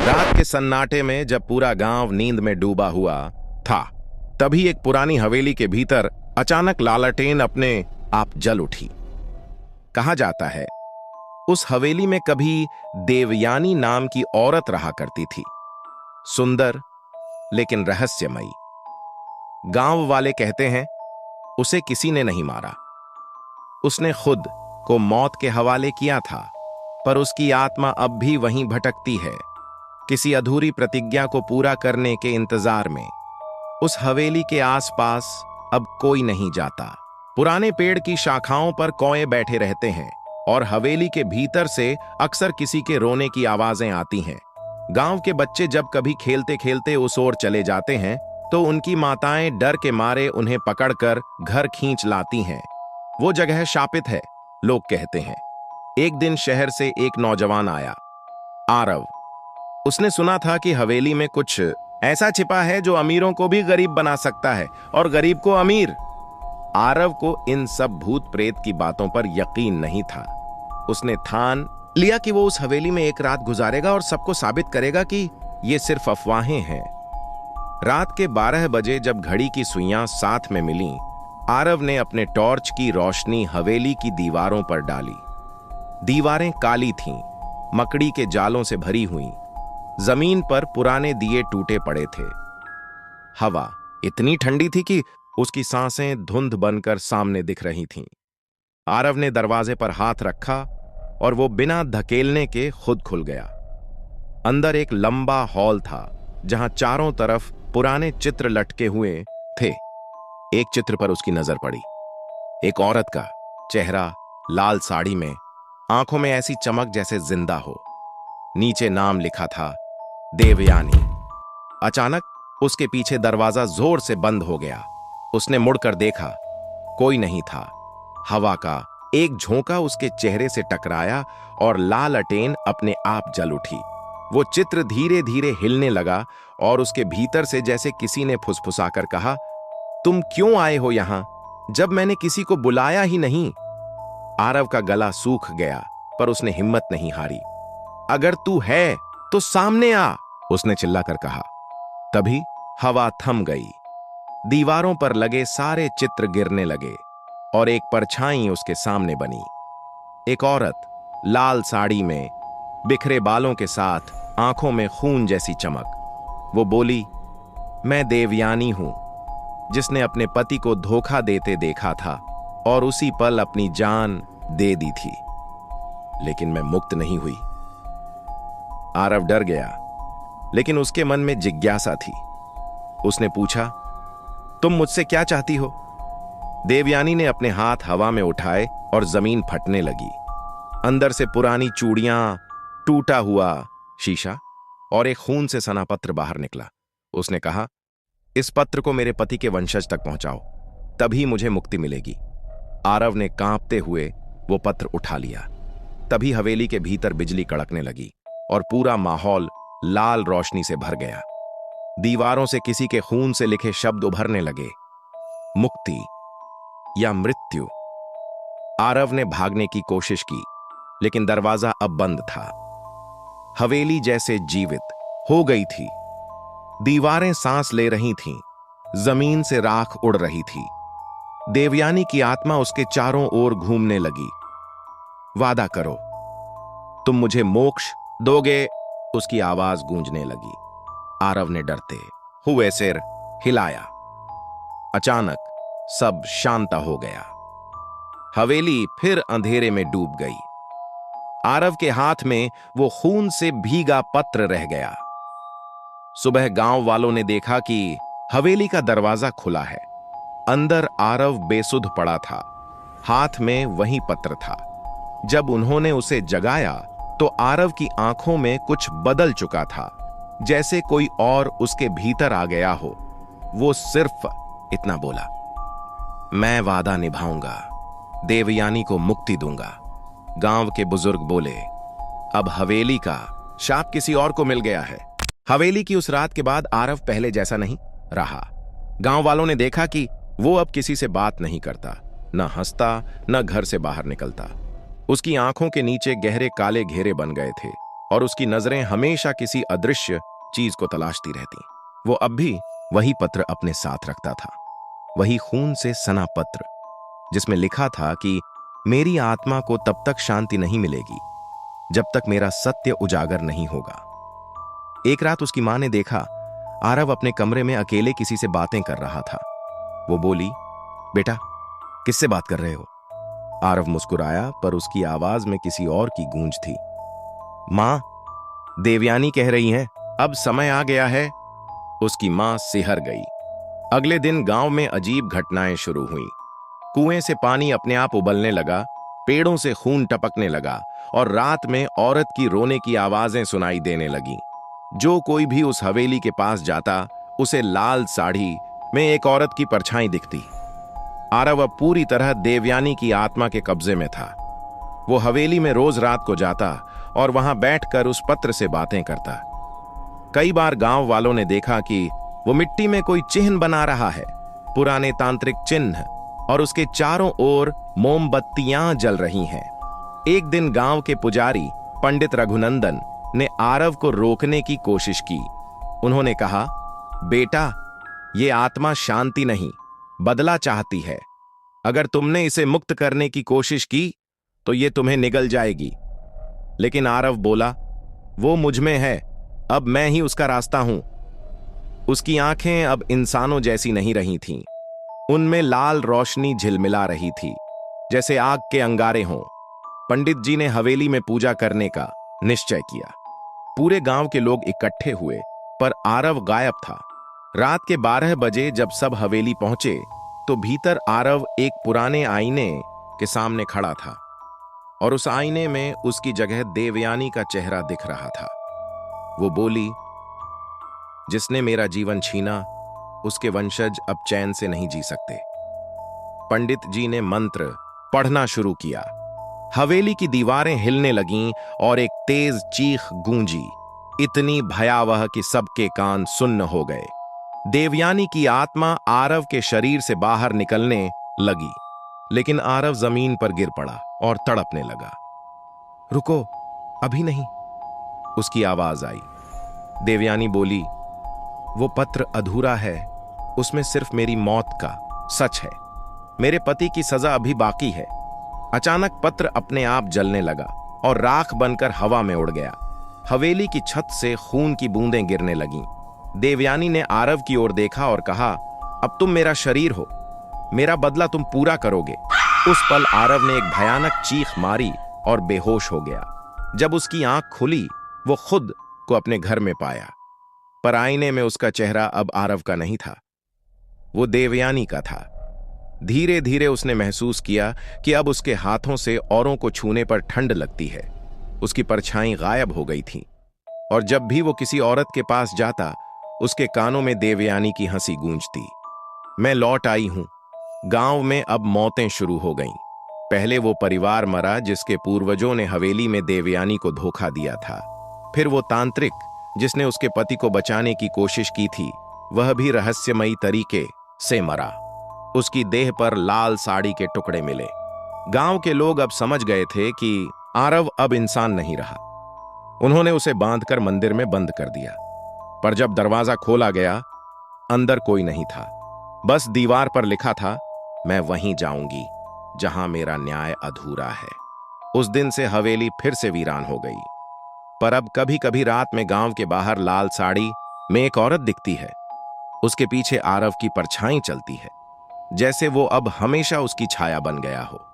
रात के सन्नाटे में जब पूरा गांव नींद में डूबा हुआ था, तभी एक पुरानी हवेली के भीतर अचानक लालटेन अपने आप जल उठी। कहा जाता है उस हवेली में कभी देवयानी नाम की औरत रहा करती थी, सुंदर लेकिन रहस्यमयी। गांव वाले कहते हैं उसे किसी ने नहीं मारा, उसने खुद को मौत के हवाले किया था, पर उसकी आत्मा अब भी वहीं भटकती है, किसी अधूरी प्रतिज्ञा को पूरा करने के इंतजार में। उस हवेली के आसपास अब कोई नहीं जाता। पुराने पेड़ की शाखाओं पर कौए बैठे रहते हैं और हवेली के भीतर से अक्सर किसी के रोने की आवाजें आती हैं। गांव के बच्चे जब कभी खेलते खेलते उस ओर चले जाते हैं तो उनकी माताएं डर के मारे उन्हें पकड़कर घर खींच लाती हैं। वो जगह शापित है, लोग कहते हैं। एक दिन शहर से एक नौजवान आया, आरव। उसने सुना था कि हवेली में कुछ ऐसा छिपा है जो अमीरों को भी गरीब बना सकता है और गरीब को अमीर। आरव को इन सब भूत प्रेत की बातों पर यकीन नहीं था। उसने ठान लिया कि वो उस हवेली में एक रात गुजारेगा और सबको साबित करेगा कि ये सिर्फ अफवाहें हैं। रात के 12 बजे जब घड़ी की सुइयां साथ में मिलीं, आरव ने अपने टॉर्च की रोशनी हवेली की दीवारों पर डाली। दीवारें काली थीं, मकड़ी के जालों से भरी हुईं। जमीन पर पुराने दिए टूटे पड़े थे। हवा इतनी ठंडी थी कि उसकी सांसें धुंध बनकर सामने दिख रही थीं। आरव ने दरवाजे पर हाथ रखा और वो बिना धकेलने के खुद खुल गया। अंदर एक लंबा हॉल था जहां चारों तरफ पुराने चित्र लटके हुए थे। एक चित्र पर उसकी नजर पड़ी, एक औरत का चेहरा लाल साड़ी में, आंखों में ऐसी चमक जैसे जिंदा हो। नीचे नाम लिखा था, देवयानी। अचानक उसके पीछे दरवाजा जोर से बंद हो गया। उसने मुड़कर देखा, कोई नहीं था। हवा का एक झोंका उसके चेहरे से टकराया और लालटेन अपने आप जल उठी। वो चित्र धीरे धीरे हिलने लगा और उसके भीतर से जैसे किसी ने फुसफुसाकर कहा, तुम क्यों आए हो यहां जब मैंने किसी को बुलाया ही नहीं? आरव का गला सूख गया, पर उसने हिम्मत नहीं हारी। अगर तू है तो सामने आ, उसने चिल्लाकर कहा। तभी हवा थम गई। दीवारों पर लगे सारे चित्र गिरने लगे और एक परछाई उसके सामने बनी। एक औरत लाल साड़ी में, बिखरे बालों के साथ, आंखों में खून जैसी चमक। वो बोली, मैं देवयानी हूं, जिसने अपने पति को धोखा देते देखा था और उसी पल अपनी जान दे दी थी, लेकिन मैं मुक्त नहीं हुई। आरव डर गया, लेकिन उसके मन में जिज्ञासा थी। उसने पूछा, तुम मुझसे क्या चाहती हो? देवयानी ने अपने हाथ हवा में उठाए और जमीन फटने लगी। अंदर से पुरानी चूड़ियां, टूटा हुआ शीशा और एक खून से सना पत्र बाहर निकला। उसने कहा, इस पत्र को मेरे पति के वंशज तक पहुंचाओ, तभी मुझे मुक्ति मिलेगी। आरव ने कांपते हुए वो पत्र उठा लिया। तभी हवेली के भीतर बिजली कड़कने लगी और पूरा माहौल लाल रोशनी से भर गया। दीवारों से किसी के खून से लिखे शब्द उभरने लगे, मुक्ति या मृत्यु। आरव ने भागने की कोशिश की, लेकिन दरवाजा अब बंद था। हवेली जैसे जीवित हो गई थी। दीवारें सांस ले रही थीं, जमीन से राख उड़ रही थी। देवयानी की आत्मा उसके चारों ओर घूमने लगी। वादा करो, तुम मुझे मोक्ष दोगे, उसकी आवाज गूंजने लगी। आरव ने डरते हुए सिर हिलाया। अचानक सब शांत हो गया। हवेली फिर अंधेरे में डूब गई। आरव के हाथ में वो खून से भीगा पत्र रह गया। सुबह गांव वालों ने देखा कि हवेली का दरवाजा खुला है। अंदर आरव बेसुध पड़ा था, हाथ में वही पत्र था। जब उन्होंने उसे जगाया तो आरव की आंखों में कुछ बदल चुका था, जैसे कोई और उसके भीतर आ गया हो। वो सिर्फ इतना बोला, मैं वादा निभाऊंगा, देवयानी को मुक्ति दूंगा। गांव के बुजुर्ग बोले, अब हवेली का शाप किसी और को मिल गया है। हवेली की उस रात के बाद आरव पहले जैसा नहीं रहा। गांव वालों ने देखा कि वो अब किसी से बात नहीं करता, न हंसता, न घर से बाहर निकलता। उसकी आंखों के नीचे गहरे काले घेरे बन गए थे, और उसकी नजरें हमेशा किसी अदृश्य चीज को तलाशती रहती। वो अब भी वही पत्र अपने साथ रखता था, वही खून से सना पत्र जिसमें लिखा था कि मेरी आत्मा को तब तक शांति नहीं मिलेगी जब तक मेरा सत्य उजागर नहीं होगा। एक रात उसकी मां ने देखा आरव अपने कमरे में अकेले किसी से बातें कर रहा था। वो बोली, बेटा किससे बात कर रहे हो? आरव मुस्कुराया, पर उसकी आवाज में किसी और की गूंज थी। मां, देवयानी कह रही हैं, अब समय आ गया है। उसकी मां सिहर गई। अगले दिन गांव में अजीब घटनाएं शुरू हुईं। कुएं से पानी अपने आप उबलने लगा, पेड़ों से खून टपकने लगा और रात में औरत की रोने की आवाजें सुनाई देने लगीं। जो कोई भी उस हवेली के पास जाता, उसे लाल साड़ी में एक औरत की परछाई दिखती। आरव अब पूरी तरह देवयानी की आत्मा के कब्जे में था। वो हवेली में रोज रात को जाता और वहां बैठकर उस पत्र से बातें करता। कई बार गांव वालों ने देखा कि वो मिट्टी में कोई चिन्ह बना रहा है, पुराने तांत्रिक चिन्ह, और उसके चारों ओर मोमबत्तियां जल रही हैं। एक दिन गांव के पुजारी पंडित रघुनंदन ने आरव को रोकने की कोशिश की। उन्होंने कहा, बेटा, ये आत्मा शांति नहीं, बदला चाहती है। अगर तुमने इसे मुक्त करने की कोशिश की तो ये तुम्हें निगल जाएगी। लेकिन आरव बोला, वो मुझ में है, अब मैं ही उसका रास्ता हूं। उसकी आंखें अब इंसानों जैसी नहीं रही थीं। उनमें लाल रोशनी झिलमिला रही थी, जैसे आग के अंगारे हों। पंडित जी ने हवेली में पूजा करने का निश्चय किया। पूरे गांव के लोग इकट्ठे हुए, पर आरव गायब था। रात के 12 बजे जब सब हवेली पहुंचे तो भीतर आरव एक पुराने आईने के सामने खड़ा था और उस आईने में उसकी जगह देवयानी का चेहरा दिख रहा था। वो बोली, जिसने मेरा जीवन छीना, उसके वंशज अब चैन से नहीं जी सकते। पंडित जी ने मंत्र पढ़ना शुरू किया। हवेली की दीवारें हिलने लगीं और एक तेज चीख गूंजी, इतनी भयावह कि सबके कान सुन्न हो गए। देवयानी की आत्मा आरव के शरीर से बाहर निकलने लगी, लेकिन आरव जमीन पर गिर पड़ा और तड़पने लगा। रुको, अभी नहीं, उसकी आवाज आई। देवयानी बोली, वो पत्र अधूरा है, उसमें सिर्फ मेरी मौत का सच है। मेरे पति की सजा अभी बाकी है। अचानक पत्र अपने आप जलने लगा और राख बनकर हवा में उड़ गया। हवेली की छत से खून की बूंदें गिरने लगीं। देवयानी ने आरव की ओर देखा और कहा, अब तुम मेरा शरीर हो, मेरा बदला तुम पूरा करोगे। उस पल आरव ने एक भयानक चीख मारी और बेहोश हो गया। जब उसकी आंख खुली, वो खुद को अपने घर में पाया, पर आईने में उसका चेहरा अब आरव का नहीं था, वो देवयानी का था। धीरे धीरे उसने महसूस किया कि अब उसके हाथों से औरों को छूने पर ठंड लगती है। उसकी परछाई गायब हो गई थी और जब भी वो किसी औरत के पास जाता, उसके कानों में देवयानी की हंसी गूंजती। मैं लौट आई हूं। गांव में अब मौतें शुरू हो गईं। पहले वो परिवार मरा जिसके पूर्वजों ने हवेली में देवयानी को धोखा दिया था। फिर वो तांत्रिक जिसने उसके पति को बचाने की कोशिश की थी, वह भी रहस्यमयी तरीके से मरा। उसकी देह पर लाल साड़ी के टुकड़े मिले। गांव के लोग अब समझ गए थे कि आरव अब इंसान नहीं रहा। उन्होंने उसे बांधकर मंदिर में बंद कर दिया, पर जब दरवाजा खोला गया, अंदर कोई नहीं था। बस दीवार पर लिखा था, मैं वहीं जाऊंगी जहां मेरा न्याय अधूरा है। उस दिन से हवेली फिर से वीरान हो गई। पर अब कभी कभी रात में गांव के बाहर लाल साड़ी में एक औरत दिखती है। उसके पीछे आरव की परछाई चलती है, जैसे वो अब हमेशा उसकी छाया बन गया हो।